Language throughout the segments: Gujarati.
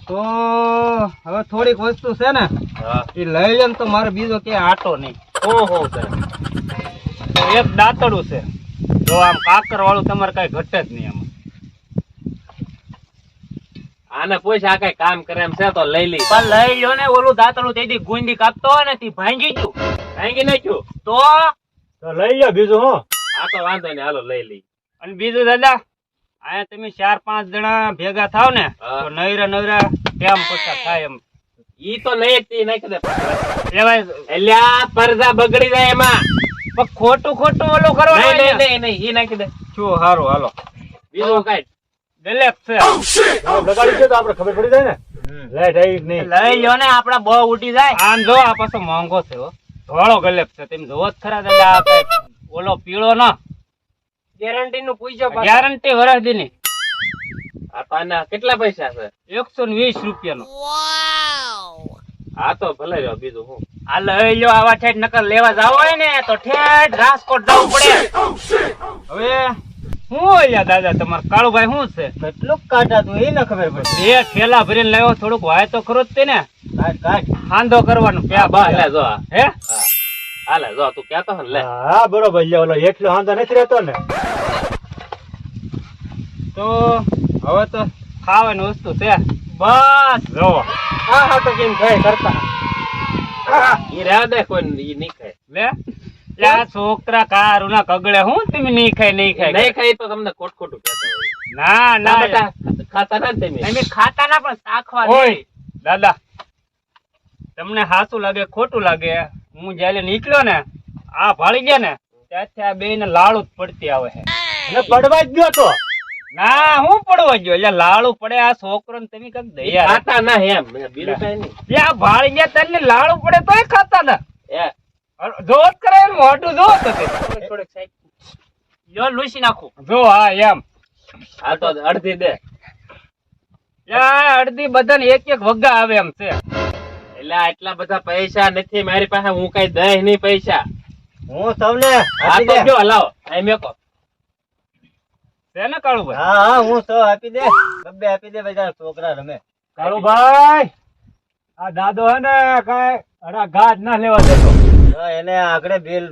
તો હવે થોડીક વસ્તુ છે ને એ લઈ લે તો મારે બીજો ક્યાંય આટો નહીં. ઓહો સર, એક દાંતડું છે, જો આમ કાકર વાળું તમારે કઈ ઘટે જ નહીં આમાં. આને પૂછ આ કઈ કામ કરે એમ છે તો લઈ લઈ. પણ લઈ લો ને, ઓલું દાંતણું તેથી ગુંદી કાપતો હોય ને તે ભાંગી ગયું. ભાંગી નાખ્યું તો લઈ લો બીજું હું. આ તો વાંધો નહીં, હાલો લઈ લઈ. અને બીજું દાદા, અહીંયા તમે 4-5 જણા ભેગા થાવ ને તો નવરા કેમ પસાર થાય એમ. ઈ તો નહીં જ તી નાખી દે. એવાય એટલે આ પરજા બગડી જાય એમાં. પણ ખોટું ઓલું કરવાનું નહીં નહીં નહીં, ઈ નાખી દે. શું સારું હાલો. બીજું કઈ દલેપ છે લગાડી દે તો આપણે ખબર પડી જાય ને. લાઈટ આવી જ નહીં. લઈ લો ને, આપડા બહુ ઉઠી જાય. આમ જો આ પાછો મોંઘો છે હો, ધોળો ગલેપ છે. તમે જોવો જ ખરા દાદા, આ કઈ ઓલો પીળો ના ગેરંટી નું પૂછો. ગેરંટી વરસદી ની. આ પાના કેટલા પૈસા છે? 120 રૂપિયાનો. આ તો ભલે રહ્યો, બીજું હું. આ લઈ લો, આવા ઠેઠ નકર લેવા જાવ હોય ને તો ઠેઠ રાજકોટ જવું પડે. હવે શું હોય દાદા તમારે કાળુભાઈ શું છે? કેટલું કાઢા તું એ ના ખબર પડે. બે થેલા ભરીને લાવ્યો, થોડુંક વાય તો ખરો જ તે ને. કાઢ. હાંધો કરવાનું પ્યા બા હાલે જો આ. હે હાલે જો તું કહેતો હે ને લે. હા બરોબર, લે ઓલો એટલો હાંધો નથી રહેતો ને. તો હવે તો ખાવાની વસ્તુ છે બસ જો. હા હા તો કેમ ખાય કરતા. ઈ રહેવા દે, કોઈ ઈ નહીં ખાય. લે આ છોકરા કારુના કગડે હું તમે નહીં ખાય નહીં ખાય તો તમને ખોટું કહેતો હોય. ના ના ના બેટા, ખાતા ના ને તમે. અમે ખાતા ના પણ ચાખવા દે. ઓય દાદા, તમને હાસું લાગે ખોટું લાગે, હું જયારે નીકળ્યો ને આ ભાળી ગયા ને ત્યાંથી આ બે ને લાળું જ પડતી આવે છે. અને પડવા જ ગયો તો. ના હું પડવા ગયો એટલે લાળું પડે આ છોકરો ને તમે કઈક દયા ખાતા ના એમ, બીજું કઈ નહીં. આ ભાળી ગયા તને લાળું પડે તોય ખાતા ના. એ જોત કરે એમ મોઢું જોત હતી. થોડીક સાઈડ. લો લૂસી નાખું. જો હા એમ આ તો અડધી દે. અડધી બધાને એક વગા આવે એમ છે. એટલે આટલા બધા પૈસા નથી મારી પાસે, હું કઈ દઈ નહીં પૈસા. હું સૌને આ આપી તો દે. જો હલાવો અહીં મેકો. છે ને કાળુભાઈ? હા હા હું સૌ આપી દે. બબ્બે આપી દે બધા છોકરા રમે. કાળુભાઈ આ દાદો હે ને કઈ અડા ગાજ ના લેવા દેતો. તો એને આગળ બિલ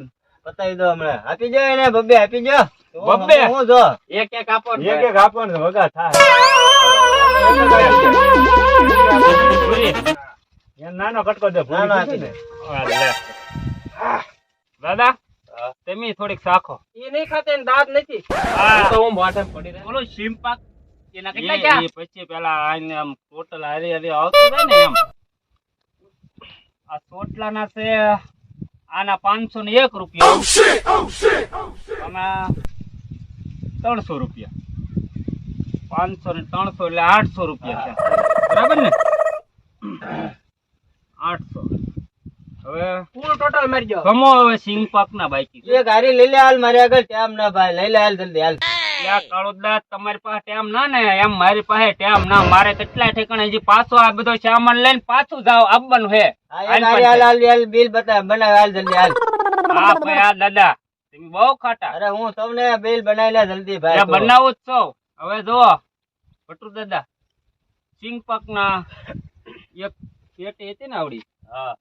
પતાવી દો હમણાં. આપી દો એને, બબ્બે આપી દો. બબ્બે? હું જો એક એક આપો ને. એક આપવાનું વગા થાય. નાનો કટકો દે. નાનો આપી દે. દાદા તમે થોડીક શાખો. ઈ નહીં ખાતે ને દાંત નથી. હા. તો હું મોઢે પડી રહ્યો. ઓલું સિમ્પાક એના કેટલા એ ક્યાં? પછી પેલા આઈને આમ ટોટલ હારી હારી આવતું જાય ને એમ. આ ચોટલા ના છે આના 501 રૂપિયા. આના 300 રૂપિયા. 500 ને 300 એટલે 800 રૂપિયા છે. બરાબર ને? 800. હવે ફૂલ ટોટલ મારી ગયો. ગમો હવે સિંગ પાક ના બાકી. એક હારી લઈ લે હાલ મારી આગળ. ટેમ ના ભાઈ, લઈ લે હાલ જલ્દી હાલ. ત્યાં કાળુદા તમારી પાસે ટેમ ના ને એમ મારી પાસે ટેમ ના. મારે કેટલા ઠેકાણે હજી પાછો આ બધો સામાન લઈને પાછું જાવ આવવાનું છે. હા, એક હારી હાલ હાલ હાલ બિલ બનાવ હાલ જલ્દી હાલ. હા ભાઈ આ દાદા તમે બહુ ખાટા. અરે હું તમને બિલ બનાવી લે જલ્દી ભાઈ. ત્યાં બનાવું જ છો. હવે જો ભટુ દાદા સિંગ પાક ના એક પેટી હતી ને આવડી. હા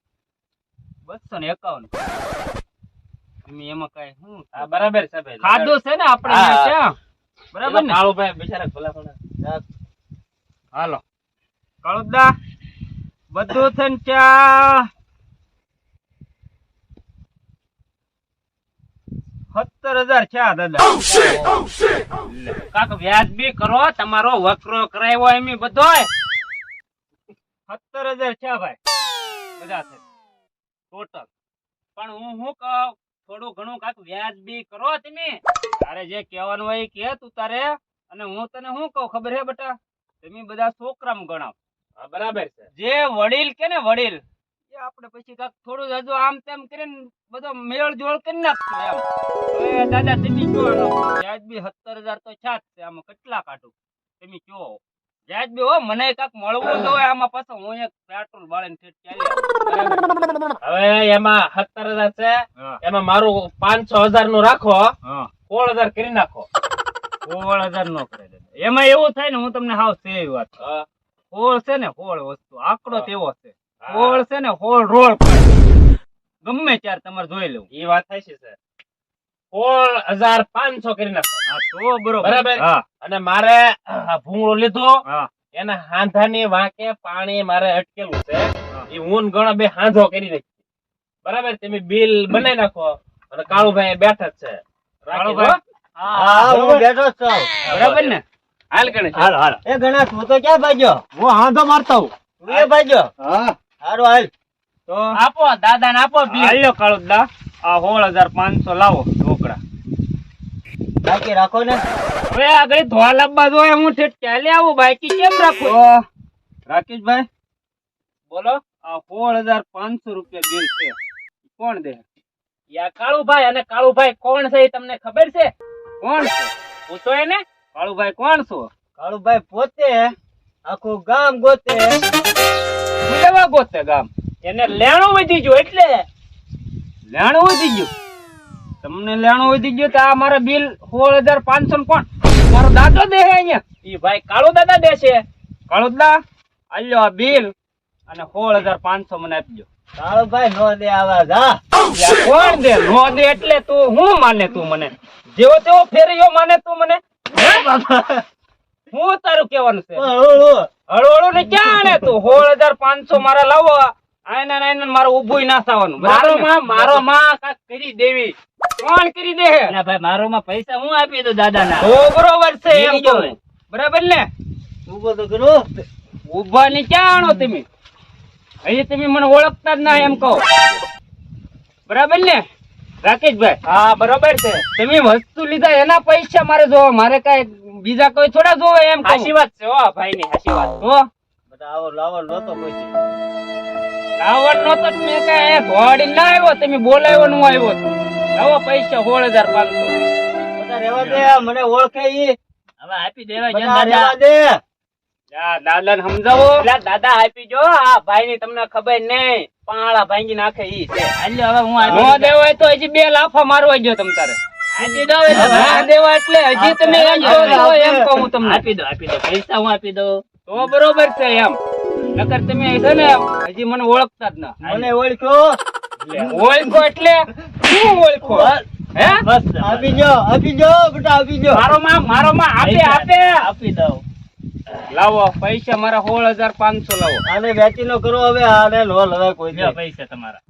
251. તમે એમાં કઈ શું હા, બરાબર છે ભાઈ. ખાધું છે ને આપણે હા. ત્યાં? બરાબર ને? કાળુભાઈ બિચારા ભલા ભલા. હાલો કાળુદા બધું થઈને ત્યાં 17,000 છે દાદા. કાક વ્યાજબી કરો, તમારો વકરો કરાવ્યો એમ બધોય. 17,000 છે ભાઈ બધા છે ટોટલ. પણ હું શું કહું, થોડું ઘણું કાક વ્યાજબી કરો તમે. તારે જે કહેવાનું હોય એ કે તું તારે. અને હું તને શું કહું ખબર હે બેટા, તમે બધા છોકરામાં ગણાવ. હા, બરાબર છે. જે વડીલ કે ને વડીલ એ આપણે પછી કાક થોડું હજુ આમ તેમ કરીને બધો મેળ જોડ કરી નાખશું એમ. હવે દાદા તમે કયો આનો વ્યાજબી 17,000 તો છે જ છે. આમાં કેટલા કાઢું તમે કયો વ્યાજબી? હો મને કાક મળવું તો હોય આમાં. પાછો હું એક પેટ્રોલ બાળીને ઠેઠ ચાલી આવું. હવે એમાં 17,000 છે. હા એમાં મારું 500,000 નું રાખો, હા 16,000 કરી નાખો. 16,000 નો કરે દાદા. એમાં એવું થાય ને હું તમને હાવ સેવી વાત. હા. હોળ છે ને હોળ વસ્તુ આંકડો તેવો છે. હોળ છે ને હોળ રોળ પાડે. ગમે ત્યારે તમારે જોઈ લેવું. એ વાત થાય છે સર 16,500 કરી નાખો. હા તો બરોબર. બરાબર. હા અને મારે આ ભૂંગળો લીધો હા એના હાંધાની વાંકે પાણી મારે અટકેલું છે. એ હું ગણો બે હાંધો કરી નાખી. બરાબર. તમે બિલ બનાવી નાખો અને કાળુભાઈ બેઠા જ છે. કાળુભાઈ? હા હું બેઠો જ છું. બરાબર ને? હાલ ગણેશ. હાલ હાલ એ ગણા તું તો ક્યાં ભાગ્યો? હું હાંધો મારતા હું. તું એ ભાગ્યો? હા હારું હાલ. તો આપો દાદા ને આપો bill. હાલ્યો કાળુદા, આ 16,500 લાવો ઢોકળા. બાકી રાખો ને. હવે આગળ ધોવા લાવવા જોઈએ, હું ઠેઠ ચાલે આવું, બાકી કેમ રાખું? રાકેશભાઈ બોલો. આ 16,500 રૂપિયા બિલ છે, કોણ દે? યા કાળુભાઈ, અને કાળુભાઈ કોણ છે એ તમને ખબર છે? કોણ છે? પૂછો એને. કાળુભાઈ કોણ છો? કાળુભાઈ પોતે આખું ગામ ગોતે. શું લેવા ગોતે ગામ? એને લેણું વધી ગયું એટલે. લેણું વધી ગયું? તમને લેણું વધી ગયું તો આ મારા બિલ 16,500 કોણ? મારો દાદો દે હે અહીંયા. ઈ ભાઈ કાળુ દાદા દેશે. કાળુદા આલ્યો આ બિલ અને 16,500 મને આપજો. કાળુભાઈ નો દે આવા જા. યા કોણ દે? નો દે એટલે તું હું માને? તું મને જેવો તેવો ફેરયો માને તું મને? હું તારું કહેવાનું છે? હળવળું ને ક્યાં ને તું 16,500 મારા લાવો. આયના ને આયના મારે ઊભું ના થવાનું. મારો માં કાક કરી દેવી. કોણ કરી દે હે? ભાઈ મારો માં પૈસા હું આપી દઉં દાદા ના. તો બરોબર છે એમ એવી જ કહું. હોય. બરાબર ને? ઊભો તો કરો. ઉભા ની ક્યાં આણો તમે? હજી તમે મને ઓળખતા જ ના એમ કહો. બરાબર ને રાકેશભાઈ? હા બરોબર છે. તમે વસ્તુ લીધા એના પૈસા મારે જોવા, મારે કઈ બીજા કોઈ થોડા જોવે એમ કહું. હાચી વાત છે હો ભાઈ ની, હાચી વાત. તો બધા આવો લાવો નતો કોઈ. લાવણ નો તો મેં કઈ ધોવાડી ના આવ્યો, તમે બોલાવ્યો નું આવ્યો છું. લાવો પૈસા 16,500. બધા રેવા દે, મને ઓળખે ઈ. હવે આપી દેવા બધા દાદા. રેવા દે. દાદા ને સમજાવો. પેલા દાદા આપી જો. આ ભાઈ ની તમને ખબર નહીં, પાળા ભાંગી નાખે ઈ છે. હાલ્યો હવે હું નો દેવો હોય તો હજી 2 લાફા મારવા ગયો તમ તારે. આપી દો ના દેવા એટલે હજી તમે એમ કહો છો એમ કહું હું તમને. આપી દો પૈસા હું આપી દઉં. તો બરોબર છે એમ. નકર તમે છે ને હજી મને ઓળખતા જ ના. મને ઓળખ્યો. ઓળખો એટલે શું ઓળખો? હે? આપી જો બેટા આપી જો. મારો માં આપે. આપી દઉં. લાવો પૈસા મારા 16,500 લાવો. આને વેચી નો કરો હવે, આને નો લવાય કોઈ દી. પૈસા તમારા.